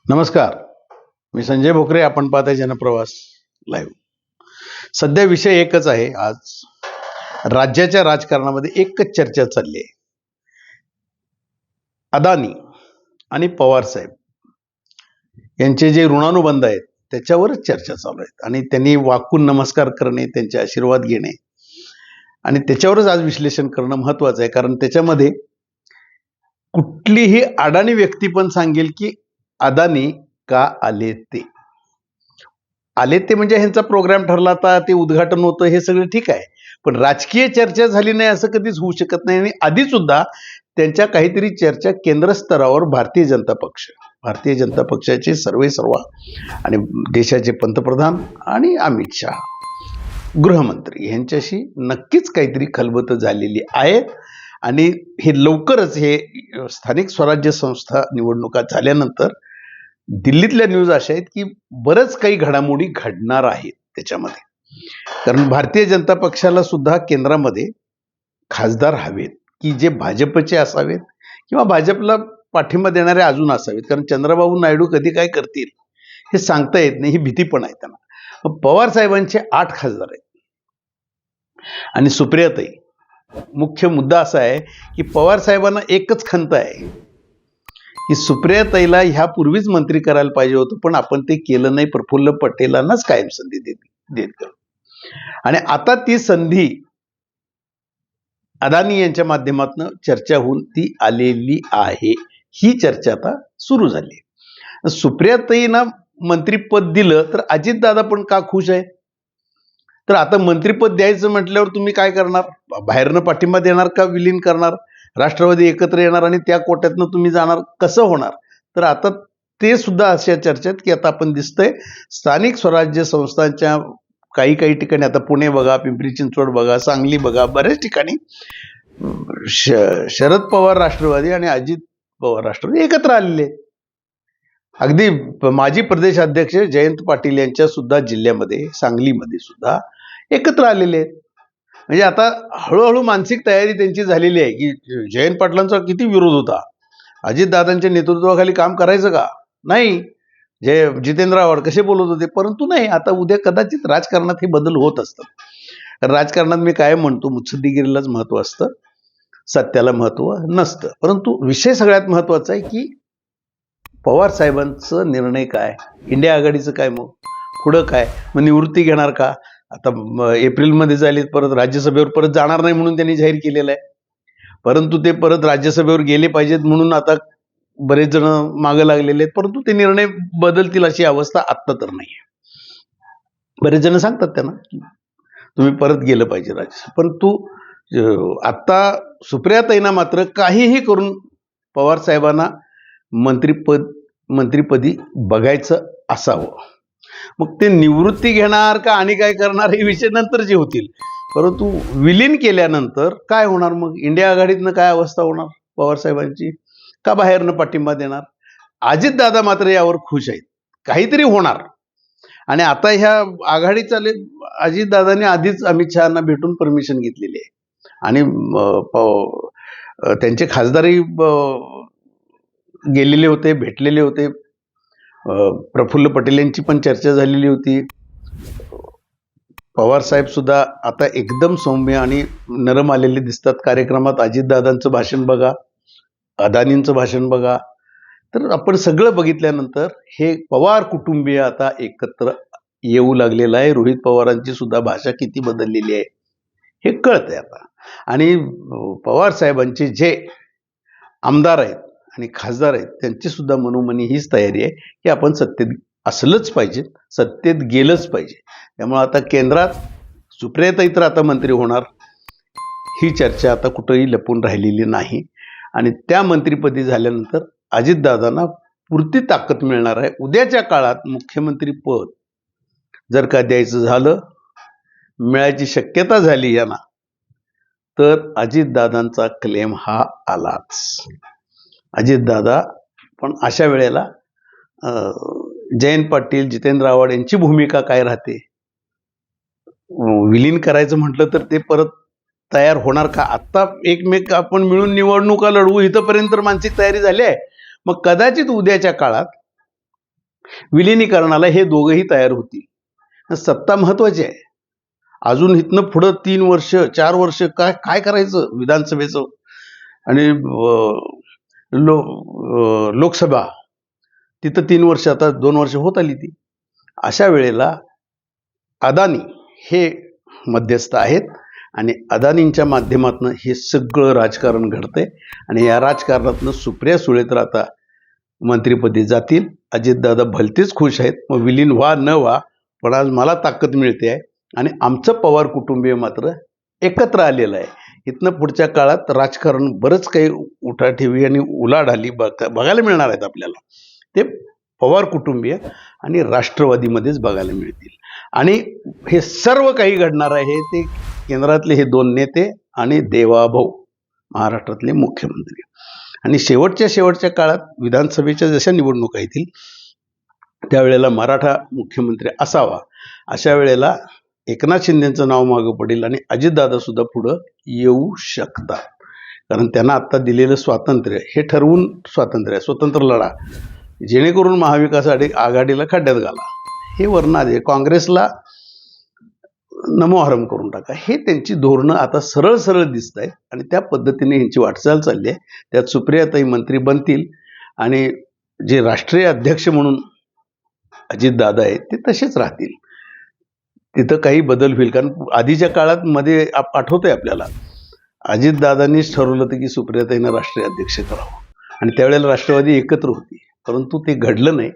नमस्कार, मी संजय भोकरे. आपण पाहताय जनप्रवास लाईव्ह. सध्या विषय एकच आहे. आज राज्याच्या राजकारणामध्ये एकच चर्चा चालली आहे. अदानी आणि पवार साहेब यांचे जे ऋणानुबंध आहेत त्याच्यावरच चर्चा चालू आहेत आणि त्यांनी वाकून नमस्कार करणे, त्यांचे आशीर्वाद घेणे आणि त्याच्यावरच आज विश्लेषण करणं महत्वाचं आहे. कारण त्याच्यामध्ये कुठलीही अडाणी व्यक्ती पण सांगेल की अदानी का आले ते म्हणजे ह्यांचा प्रोग्राम ठरला होता, ते उद्घाटन होतं, हे सगळं ठीक आहे. पण राजकीय चर्चा झाली नाही असं कधीच होऊ शकत नाही. आणि आधी सुद्धा त्यांच्या काहीतरी चर्चा केंद्र स्तरावर भारतीय जनता पक्षाचे सर्वेसर्वा आणि देशाचे पंतप्रधान आणि अमित शहा गृहमंत्री यांच्याशी नक्कीच काहीतरी खलबत झालेली आहे. आणि हे लवकरच हे स्थानिक स्वराज्य संस्था निवडणुका झाल्यानंतर दिल्लीतल्या न्यूज अशा आहेत की बरंच काही घडामोडी घडणार आहेत त्याच्यामध्ये. कारण भारतीय जनता पक्षाला सुद्धा केंद्रामध्ये खासदार हवेत की जे भाजपचे असावेत किंवा भाजपला पाठिंबा देणारे अजून असावेत. कारण चंद्रबाबू नायडू कधी काय करतील हे सांगता येत नाही, ही भीती पण आहे त्यांना. पवार साहेबांचे 8 खासदार आहेत आणि सुप्रियाताई. मुख्य मुद्दा असा आहे की पवार साहेबांना एकच खंत आहे की सुप्रियाताईला ह्यापूर्वीच मंत्री करायला पाहिजे होतं, पण आपण ते केलं नाही. प्रफुल्ल पटेलांनाच कायम संधी देत गेलो आणि आता ती संधी अदानी यांच्या माध्यमातून चर्चा होऊन ती आलेली आहे. ही चर्चा आता सुरू झाली. सुप्रियाताईंना मंत्रीपद दिलं तर अजितदादा पण का खुश आहे? तर आता मंत्रीपद द्यायचं म्हटल्यावर तुम्ही काय करणार? बाहेरनं पाठिंबा देणार का विलीन करणार? राष्ट्रवादी एकत्र येणार आणि त्या कोट्यातनं तुम्ही जाणार? कसं होणार? तर आता ते सुद्धा अशा चर्चेत की आता आपण दिसतंय स्थानिक स्वराज्य संस्थांच्या काही ठिकाणी, आता पुणे बघा, पिंपरी चिंचवड बघा, सांगली बघा, बऱ्याच ठिकाणी शरद पवार राष्ट्रवादी आणि अजित पवार राष्ट्रवादी एकत्र आलेले आहेत. अगदी माजी प्रदेश अध्यक्ष जयंत पाटील यांच्या सुद्धा जिल्ह्यामध्ये, सांगलीमध्ये सुद्धा एकत्र आलेले आहेत. म्हणजे आता हळूहळू मानसिक तयारी त्यांची झालेली आहे की जयंत पाटलांचा किती विरोध होता, अजितदादांच्या नेतृत्वाखाली काम करायचं का नाही, जितेंद्र आव्हाड कसे बोलत होते, परंतु नाही. आता उद्या कदाचित राजकारणात हे बदल होत असतात. राजकारणात मी काय म्हणतो, मुत्सद्दीगिरीलाच महत्व असतं, सत्याला महत्व नसतं. परंतु विषय सगळ्यात महत्वाचा आहे की पवार साहेबांचं निर्णय काय, इंडिया आघाडीचं काय, मग पुढं काय, मग निवृत्ती घेणार का? आता एप्रिलमध्ये झाली, परत राज्यसभेवर परत जाणार नाही म्हणून त्यांनी जाहीर केलेलं आहे. परंतु ते परत राज्यसभेवर गेले पाहिजेत म्हणून आता बरेच जण मागे लागलेले आहेत. परंतु ते निर्णय बदलतील अशी अवस्था आत्ता तर नाही आहे. बरेच जण सांगतात त्यांना की तुम्ही परत गेलं पाहिजे राज्यसभा. परंतु आता सुप्रियाताईंना मात्र काहीही करून पवार साहेबांना मंत्रिपदी बघायचं असावं. मग ते निवृत्ती घेणार का आणि काय करणार हे विषय नंतर जे होतील. परंतु विलीन केल्यानंतर काय होणार? मग इंडिया आघाडीतनं काय अवस्था होणार पवार साहेबांची? का बाहेरनं पाठिंबा देणार? अजितदादा मात्र यावर खुश आहेत, काहीतरी होणार. आणि आता ह्या आघाडी चालेल. अजितदादांनी आधीच अमित शहाना भेटून परमिशन घेतलेली आहे आणि त्यांचे खासदारही गेलेले होते, भेटलेले होते. प्रफुल्ल पटेल यांची पण चर्चा झालेली होती. पवार साहेब सुद्धा आता एकदम सौम्य आणि नरम आलेले दिसतात कार्यक्रमात. अजितदादांचं भाषण बघा, अदानींचं भाषण बघा. तर आपण सगळं बघितल्यानंतर हे पवार कुटुंबीय आता एकत्र येऊ लागलेलं आहे. रोहित पवारांची सुद्धा भाषा किती बदललेली आहे हे कळत आहे आता. आणि पवार साहेबांचे जे आमदार आहेत आणि खासदार आहेत त्यांची सुद्धा मनोमनी हीच तयारी आहे की आपण सत्तेत असलंच पाहिजे, सत्तेत गेलंच पाहिजे. त्यामुळे आता केंद्रात सुप्रियाताई तर आता मंत्री होणार, ही चर्चा आता कुठंही लपून राहिलेली नाही. आणि त्या मंत्रिपदी झाल्यानंतर अजितदादांना पुरती ताकद मिळणार आहे. उद्याच्या काळात मुख्यमंत्री पद जर का द्यायचं झालं, मिळायची शक्यता झाली यांना, तर अजितदादांचा क्लेम हा आलाच. अजितदादा पण अशा वेळेला जयंत पाटील, जितेंद्र आव्हाड यांची भूमिका काय राहते? विलीन करायचं म्हटलं तर ते परत तयार होणार का? आत्ता एकमेक आपण मिळून निवडणुका लढवू इथपर्यंत मानसिक तयारी झाली आहे. मग कदाचित उद्याच्या काळात विलिनीकरणाला हे दोघंही तयार होतील. सत्ता महत्वाची आहे. अजून इथनं पुढं 3 वर्ष 4 वर्ष काय काय करायचं विधानसभेचं आणि लोकसभा तिथं 3 वर्ष, आता 2 वर्ष होत आली ती. अशा वेळेला अदानी हे मध्यस्थ आहेत आणि अदानींच्या माध्यमातून हे सगळं राजकारण घडतंय आणि या राजकारणातनं सुप्रिया सुळे तर आता मंत्रिपदी जातील. अजितदादा भलतेच खुश आहेत. मग विलीन व्हा न व्हा, पण आज मला ताकद मिळते आहे आणि आमचं पवार कुटुंबीय मात्र एकत्र आलेलं आहे. इथनं पुढच्या काळात राजकारण बरंच काही उठाठेवी आणि उलाढाली बघायला मिळणार आहेत आपल्याला. ते पवार कुटुंबीय आणि राष्ट्रवादीमध्येच बघायला मिळतील. आणि हे सर्व काही घडणार आहे ते केंद्रातले हे 2 नेते आणि देवाभाऊ महाराष्ट्रातले मुख्यमंत्री. आणि शेवटच्या काळात विधानसभेच्या जशा निवडणुका येतील त्यावेळेला मराठा मुख्यमंत्री असावा, अशा वेळेला एकनाथ शिंदेचं नाव मागं पडेल आणि अजितदादा सुद्धा पुढं येऊ शकतात. कारण त्यांना आत्ता दिलेलं स्वातंत्र्य हे ठरवून स्वातंत्र्य आहे, स्वतंत्र लढा, जेणेकरून महाविकास आघाडीला खड्ड्यात घाला, हे वर्ण आहे. काँग्रेसला नमोहरम करून टाका, हे त्यांची धोरणं आता सरळ सरळ दिसत आहेत आणि त्या पद्धतीने ह्यांची वाटचाल चालली आहे. त्यात सुप्रियाताई मंत्री बनतील आणि जे राष्ट्रीय अध्यक्ष म्हणून अजितदादा आहेत ते तसेच राहतील. तिथं काही बदल होईल. कारण आधीच्या काळात मध्ये आठवतंय आपल्याला, अजितदादांनीच ठरवलं होतं की सुप्रियाताईंना राष्ट्रीय अध्यक्ष करावं आणि त्यावेळेला राष्ट्रवादी एकत्र होती, परंतु ते घडलं नाही.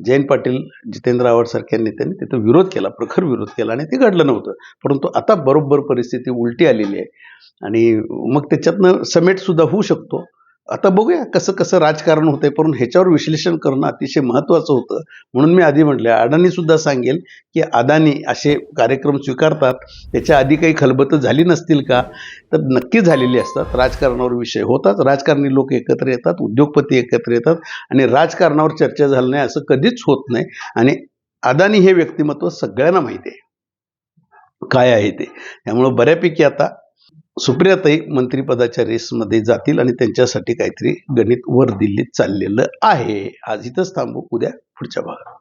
जयंत पाटील, जितेंद्र आव्हाड सारख्या नेत्यांनी तिथं विरोध केला, प्रखर विरोध केला आणि ते घडलं नव्हतं. परंतु आता बरोबर परिस्थिती उलटी आलेली आहे आणि मग त्याच्यातनं समेट सुद्धा होऊ शकतो. आता बघूया कसं कसं राजकारण होतंय, पण ह्याच्यावर विश्लेषण करणं अतिशय महत्त्वाचं होतं. म्हणून मी आधी म्हटलं, अडाणी सुद्धा सांगेल की अदानी असे कार्यक्रम स्वीकारतात, त्याच्या आधी काही खलबतं झाली नसतील का, तर नक्की झालेली असतात. राजकारणावर विषय होतात, राजकारणी लोक एकत्र येतात, उद्योगपती एकत्र येतात आणि राजकारणावर चर्चा झाली नाही असं कधीच होत नाही. आणि अदानी हे व्यक्तिमत्व सगळ्यांना माहिती आहे काय आहे ते. त्यामुळं बऱ्यापैकी आता सुप्रियाताई मंत्रिपदाच्या रेसमध्ये जातील आणि त्यांच्यासाठी काहीतरी गणित वर दिल्लीत चाललेलं आहे. आज इथंच थांबू, उद्या पुढच्या भागात.